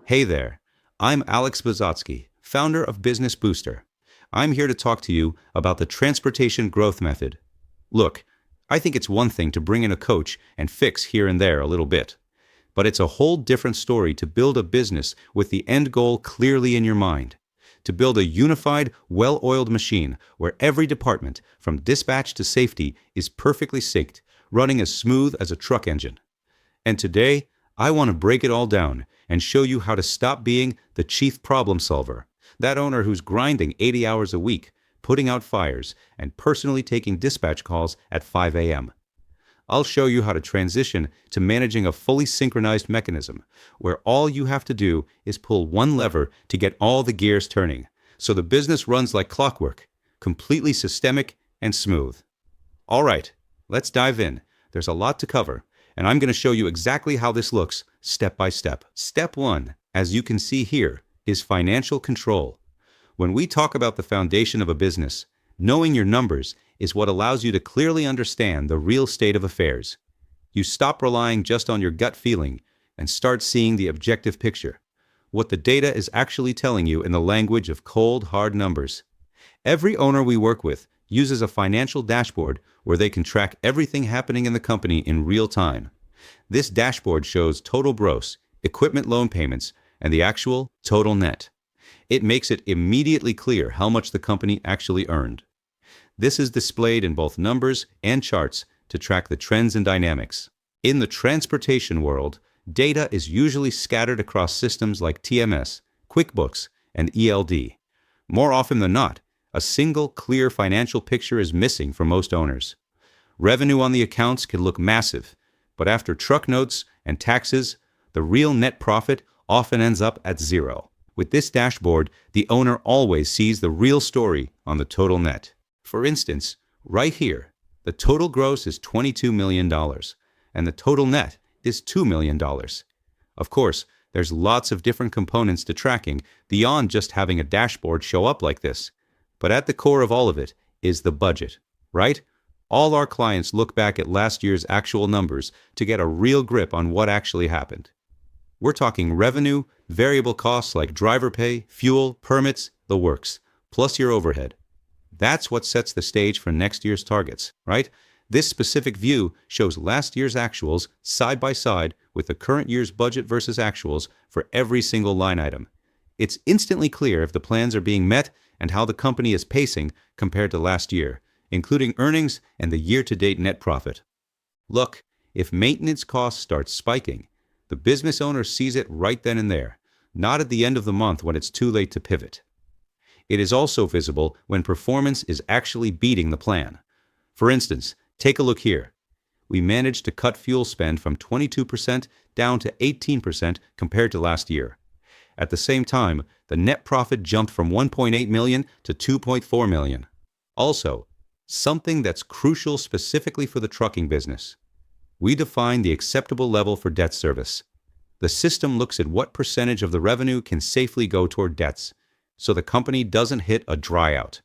Hey there, I'm Alex Bazotsky, founder of Business Booster. I'm here to talk to you about the transportation growth method. Look, I think it's one thing to bring in a coach and fix here and there a little bit, but it's a whole different story to build a business with the end goal clearly in your mind. To build a unified, well-oiled machine where every department, from dispatch to safety, is perfectly synced, running as smooth as a truck engine. And today, I want to break it all down and show you how to stop being the chief problem solver, that owner who's grinding 80 hours a week, putting out fires, and personally taking dispatch calls at 5 a.m. I'll show you how to transition to managing a fully synchronized mechanism, where all you have to do is pull one lever to get all the gears turning, so the business runs like clockwork, completely systemic and smooth. All right, let's dive in. There's a lot to cover, and I'm going to show you exactly how this looks step by step. Step 1, as you can see here, is financial control. When we talk about the foundation of a business, knowing your numbers is what allows you to clearly understand the real state of affairs. You stop relying just on your gut feeling and start seeing the objective picture, what the data is actually telling you in the language of cold, hard numbers. Every owner we work with uses a financial dashboard where they can track everything happening in the company in real time. This dashboard shows total gross, equipment loan payments, and the actual total net. It makes it immediately clear how much the company actually earned. This is displayed in both numbers and charts to track the trends and dynamics. In the transportation world, data is usually scattered across systems like TMS, QuickBooks, and ELD. More often than not, a single clear financial picture is missing for most owners. Revenue on the accounts can look massive, but after truck notes and taxes, the real net profit often ends up at zero. With this dashboard, the owner always sees the real story on the total net. For instance, right here, the total gross is $22 million, and the total net is $2 million. Of course, there's lots of different components to tracking beyond just having a dashboard show up like this. But at the core of all of it is the budget, right? All our clients look back at last year's actual numbers to get a real grip on what actually happened. We're talking revenue, variable costs like driver pay, fuel, permits, the works, plus your overhead. That's what sets the stage for next year's targets, right? This specific view shows last year's actuals side by side with the current year's budget versus actuals for every single line item. It's instantly clear if the plans are being met and how the company is pacing compared to last year, including earnings and the year-to-date net profit. Look, if maintenance costs start spiking, the business owner sees it right then and there, not at the end of the month when it's too late to pivot. It is also visible when performance is actually beating the plan. For instance, take a look here. We managed to cut fuel spend from 22% down to 18% compared to last year. At the same time, the net profit jumped from $1.8 million to $2.4 million. Also, something that's crucial specifically for the trucking business. We define the acceptable level for debt service. The system looks at what percentage of the revenue can safely go toward debts, so the company doesn't hit a dryout.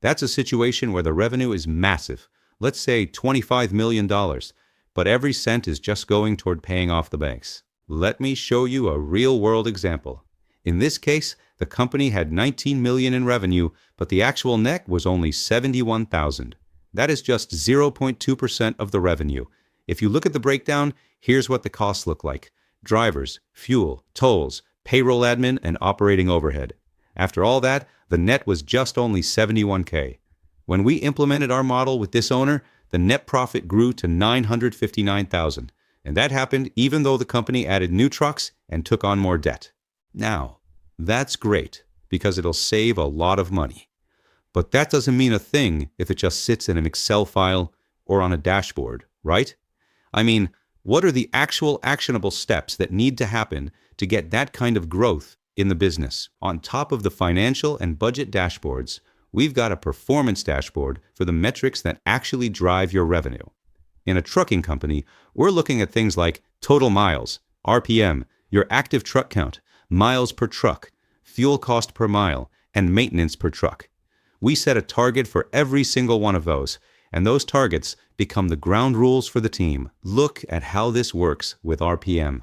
That's a situation where the revenue is massive, let's say $25 million, but every cent is just going toward paying off the banks. Let me show you a real-world example. In this case, the company had $19 million in revenue, but the actual net was only $71,000. That is just 0.2% of the revenue. If you look at the breakdown, here's what the costs look like: drivers, fuel, tolls, payroll admin, and operating overhead. After all that, the net was just only $71K. When we implemented our model with this owner, the net profit grew to $959,000, and that happened even though the company added new trucks and took on more debt. Now, that's great because it'll save a lot of money. But that doesn't mean a thing if it just sits in an Excel file or on a dashboard, right? I mean, what are the actual actionable steps that need to happen to get that kind of growth in the business? On top of the financial and budget dashboards, we've got a performance dashboard for the metrics that actually drive your revenue. In a trucking company, we're looking at things like total miles, RPM, your active truck count, miles per truck, fuel cost per mile, and maintenance per truck. We set a target for every single one of those, and those targets become the ground rules for the team. Look at how this works with RPM.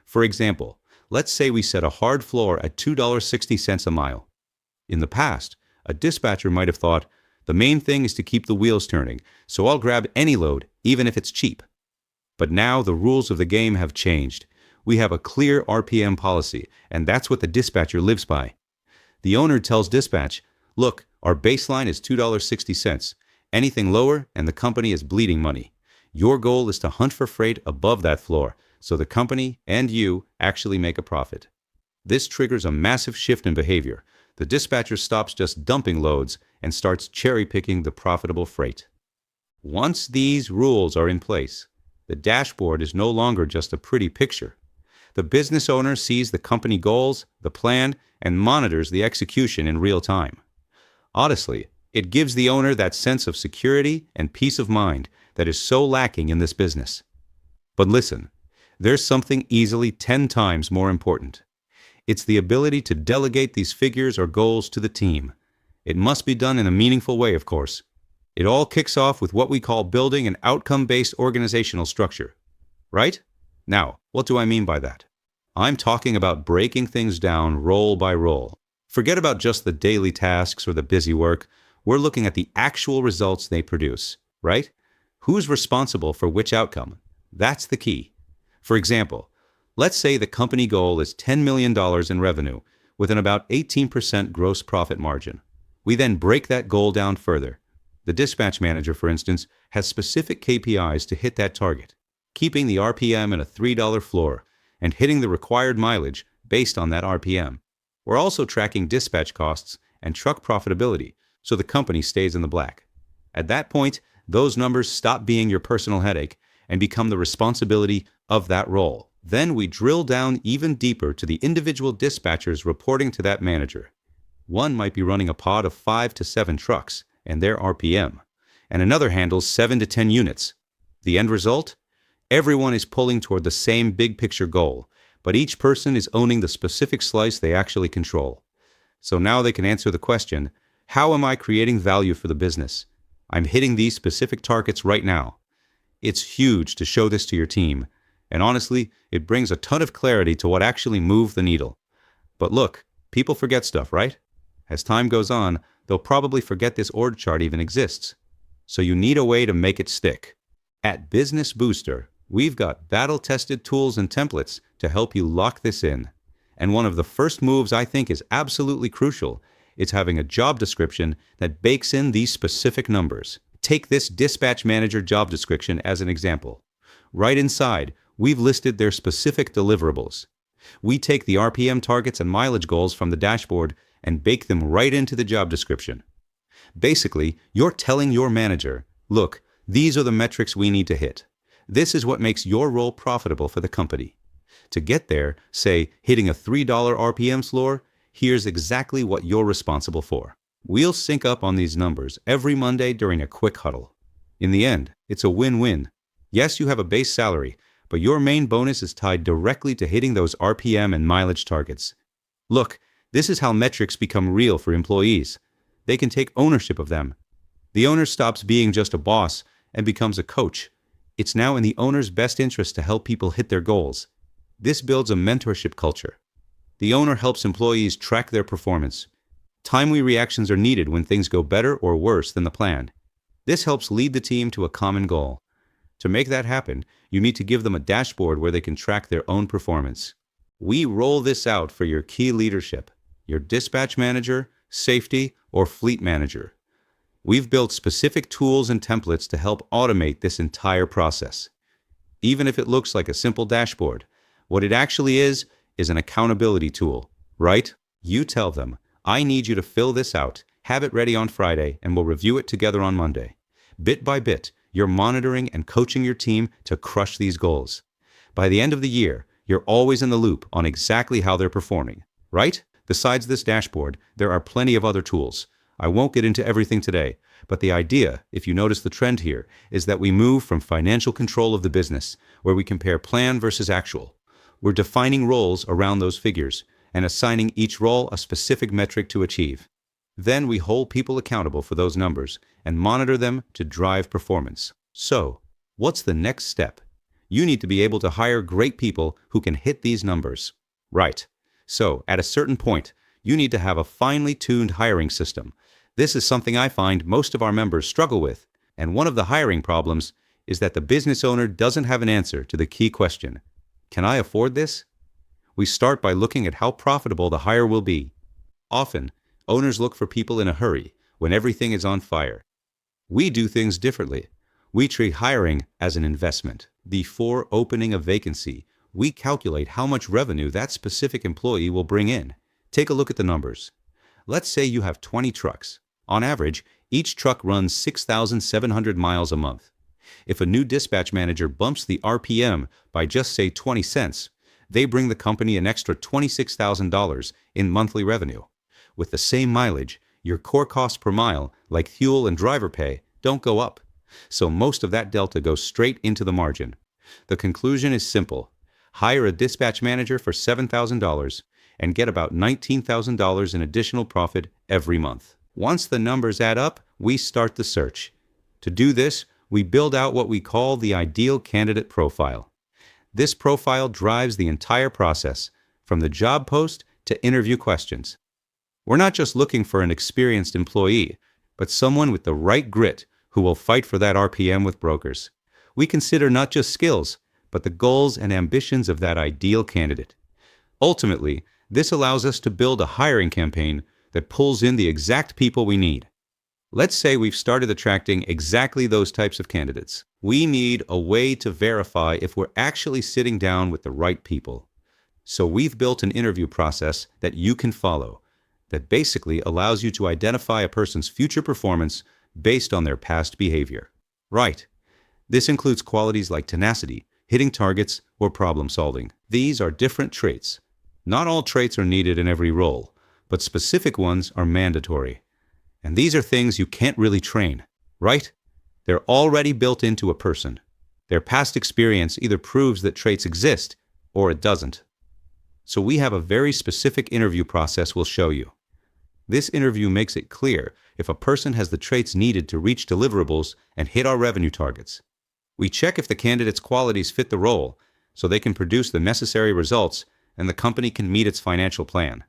For example, let's say we set a hard floor at $2.60 a mile. In the past, a dispatcher might have thought, the main thing is to keep the wheels turning, so I'll grab any load, even if it's cheap. But now the rules of the game have changed. We have a clear RPM policy, and that's what the dispatcher lives by. The owner tells dispatch, look, our baseline is $2.60. Anything lower, and the company is bleeding money. Your goal is to hunt for freight above that floor, so the company and you actually make a profit. This triggers a massive shift in behavior. The dispatcher stops just dumping loads and starts cherry-picking the profitable freight. Once these rules are in place, the dashboard is no longer just a pretty picture. The business owner sees the company goals, the plan, and monitors the execution in real time. Honestly, it gives the owner that sense of security and peace of mind that is so lacking in this business. But listen, there's something easily 10 times more important. It's the ability to delegate these figures or goals to the team. It must be done in a meaningful way, of course. It all kicks off with what we call building an outcome-based organizational structure. Right? Now, what do I mean by that? I'm talking about breaking things down role by role. Forget about just the daily tasks or the busy work. We're looking at the actual results they produce, right? Who's responsible for which outcome? That's the key. For example, let's say the company goal is $10 million in revenue with an about 18% gross profit margin. We then break that goal down further. The dispatch manager, for instance, has specific KPIs to hit that target, keeping the RPM at a $3 floor and hitting the required mileage based on that RPM. We're also tracking dispatch costs and truck profitability so the company stays in the black. At that point, those numbers stop being your personal headache and become the responsibility of that role. Then we drill down even deeper to the individual dispatchers reporting to that manager. One might be running a pod of 5 to 7 trucks and their RPM, and another handles 7 to 10 units. The end result? Everyone is pulling toward the same big picture goal, but each person is owning the specific slice they actually control. So now they can answer the question, how am I creating value for the business? I'm hitting these specific targets right now. It's huge to show this to your team, and honestly, it brings a ton of clarity to what actually moved the needle. But look, people forget stuff, right? As time goes on, they'll probably forget this org chart even exists. So you need a way to make it stick. At Business Booster, we've got battle-tested tools and templates to help you lock this in. And one of the first moves I think is absolutely crucial is having a job description that bakes in these specific numbers. Take this dispatch manager job description as an example. Right inside, we've listed their specific deliverables. We take the RPM targets and mileage goals from the dashboard and bake them right into the job description. Basically, you're telling your manager, look, these are the metrics we need to hit. This is what makes your role profitable for the company. To get there, say, hitting a $3 RPM floor, here's exactly what you're responsible for. We'll sync up on these numbers every Monday during a quick huddle. In the end, it's a win-win. Yes, you have a base salary, but your main bonus is tied directly to hitting those RPM and mileage targets. Look, this is how metrics become real for employees. They can take ownership of them. The owner stops being just a boss and becomes a coach. It's now in the owner's best interest to help people hit their goals. This builds a mentorship culture. The owner helps employees track their performance. Timely reactions are needed when things go better or worse than the plan. This helps lead the team to a common goal. To make that happen, you need to give them a dashboard where they can track their own performance. We roll this out for your key leadership, your dispatch manager, safety, or fleet manager. We've built specific tools and templates to help automate this entire process. Even if it looks like a simple dashboard, what it actually is an accountability tool, right? You tell them, I need you to fill this out, have it ready on Friday, and we'll review it together on Monday. Bit by bit, you're monitoring and coaching your team to crush these goals. By the end of the year, you're always in the loop on exactly how they're performing, right? Besides this dashboard, there are plenty of other tools. I won't get into everything today, but the idea, if you notice the trend here, is that we move from financial control of the business, where we compare plan versus actual. We're defining roles around those figures and assigning each role a specific metric to achieve. Then we hold people accountable for those numbers and monitor them to drive performance. So, what's the next step? You need to be able to hire great people who can hit these numbers. Right. So, at a certain point, you need to have a finely tuned hiring system. This is something I find most of our members struggle with, and one of the hiring problems is that the business owner doesn't have an answer to the key question: can I afford this? We start by looking at how profitable the hire will be. Often, owners look for people in a hurry when everything is on fire. We do things differently. We treat hiring as an investment. Before opening a vacancy, we calculate how much revenue that specific employee will bring in. Take a look at the numbers. Let's say you have 20 trucks. On average, each truck runs 6,700 miles a month. If a new dispatch manager bumps the RPM by just say 20 cents, they bring the company an extra $26,000 in monthly revenue. With the same mileage, your core costs per mile, like fuel and driver pay, don't go up. So most of that delta goes straight into the margin. The conclusion is simple. Hire a dispatch manager for $7,000 and get about $19,000 in additional profit every month. Once the numbers add up, we start the search. To do this, we build out what we call the ideal candidate profile. This profile drives the entire process, from the job post to interview questions. We're not just looking for an experienced employee, but someone with the right grit who will fight for that RPM with brokers. We consider not just skills, but the goals and ambitions of that ideal candidate. Ultimately, this allows us to build a hiring campaign that pulls in the exact people we need. Let's say we've started attracting exactly those types of candidates. We need a way to verify if we're actually sitting down with the right people. So we've built an interview process that you can follow, that basically allows you to identify a person's future performance based on their past behavior. Right. This includes qualities like tenacity, hitting targets, or problem solving. These are different traits. Not all traits are needed in every role, but specific ones are mandatory. And these are things you can't really train, right? They're already built into a person. Their past experience either proves that traits exist or it doesn't. So we have a very specific interview process we'll show you. This interview makes it clear if a person has the traits needed to reach deliverables and hit our revenue targets. We check if the candidate's qualities fit the role so they can produce the necessary results and the company can meet its financial plan.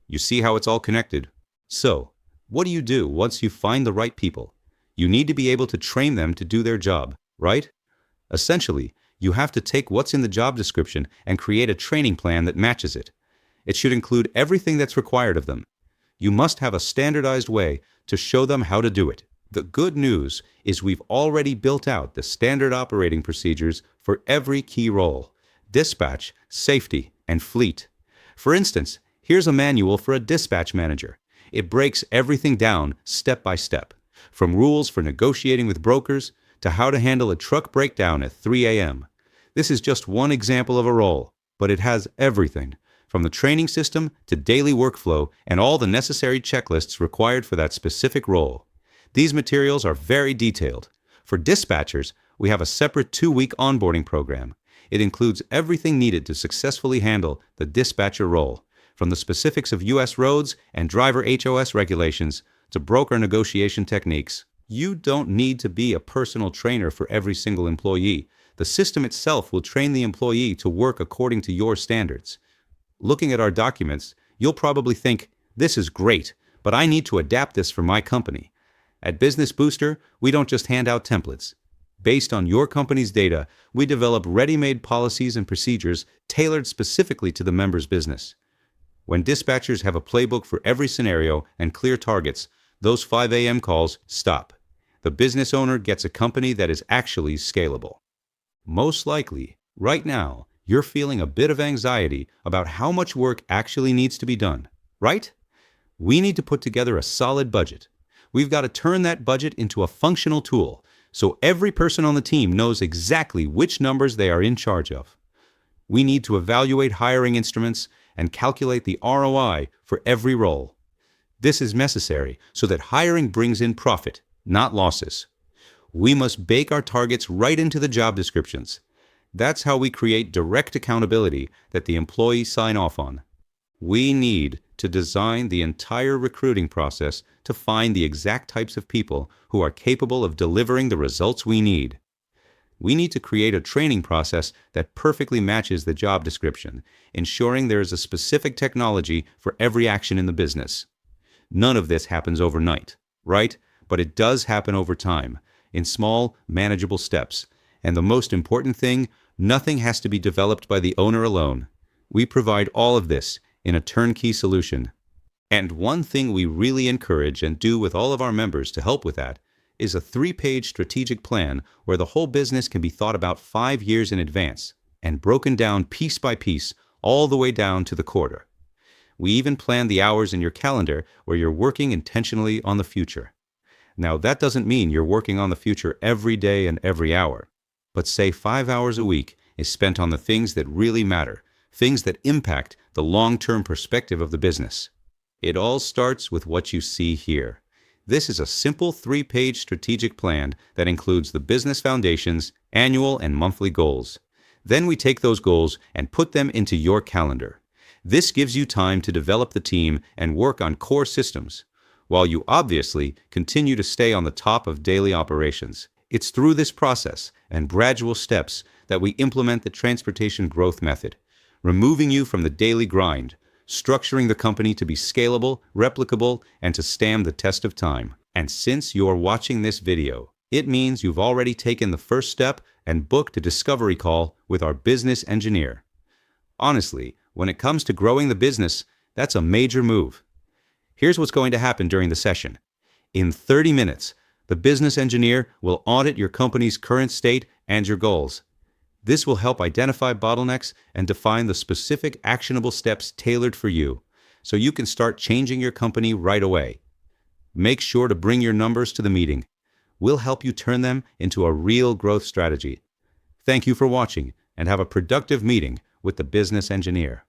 You see how it's all connected? So, what do you do once you find the right people? You need to be able to train them to do their job, right? Essentially, you have to take what's in the job description and create a training plan that matches it. It should include everything that's required of them. You must have a standardized way to show them how to do it. The good news is we've already built out the standard operating procedures for every key role: dispatch, safety, and fleet. For instance, here's a manual for a dispatch manager. It breaks everything down step by step, from rules for negotiating with brokers to how to handle a truck breakdown at 3 a.m. This is just one example of a role, but it has everything, from the training system to daily workflow and all the necessary checklists required for that specific role. These materials are very detailed. For dispatchers, we have a separate 2-week onboarding program. It includes everything needed to successfully handle the dispatcher role, from the specifics of U.S. roads and driver HOS regulations to broker negotiation techniques. You don't need to be a personal trainer for every single employee. The system itself will train the employee to work according to your standards. Looking at our documents, you'll probably think, this is great, but I need to adapt this for my company. At Business Booster, we don't just hand out templates. Based on your company's data, we develop ready-made policies and procedures tailored specifically to the member's business. When dispatchers have a playbook for every scenario and clear targets, those 5 a.m. calls stop. The business owner gets a company that is actually scalable. Most likely, right now, you're feeling a bit of anxiety about how much work actually needs to be done, right? We need to put together a solid budget. We've got to turn that budget into a functional tool so every person on the team knows exactly which numbers they are in charge of. We need to evaluate hiring instruments and calculate the ROI for every role. This is necessary so that hiring brings in profit, not losses. We must bake our targets right into the job descriptions. That's how we create direct accountability that the employees sign off on. We need to design the entire recruiting process to find the exact types of people who are capable of delivering the results we need. We need to create a training process that perfectly matches the job description, ensuring there is a specific technology for every action in the business. None of this happens overnight, right? But it does happen over time, in small, manageable steps. And the most important thing, nothing has to be developed by the owner alone. We provide all of this in a turnkey solution. And one thing we really encourage and do with all of our members to help with that is a 3-page strategic plan where the whole business can be thought about 5 years in advance and broken down piece by piece all the way down to the quarter. We even plan the hours in your calendar where you're working intentionally on the future. Now, that doesn't mean you're working on the future every day and every hour, but say 5 hours a week is spent on the things that really matter, things that impact the long-term perspective of the business. It all starts with what you see here. This is a simple 3-page strategic plan that includes the business foundation's annual and monthly goals. Then we take those goals and put them into your calendar. This gives you time to develop the team and work on core systems, while you obviously continue to stay on the top of daily operations. It's through this process and gradual steps that we implement the transportation growth method, removing you from the daily grind, structuring the company to be scalable, replicable, and to stand the test of time. And since you're watching this video, it means you've already taken the first step and booked a discovery call with our business engineer. Honestly, when it comes to growing the business, that's a major move. Here's what's going to happen during the session. In 30 minutes, the business engineer will audit your company's current state and your goals. This will help identify bottlenecks and define the specific actionable steps tailored for you, so you can start changing your company right away. Make sure to bring your numbers to the meeting. We'll help you turn them into a real growth strategy. Thank you for watching, and have a productive meeting with the business engineer.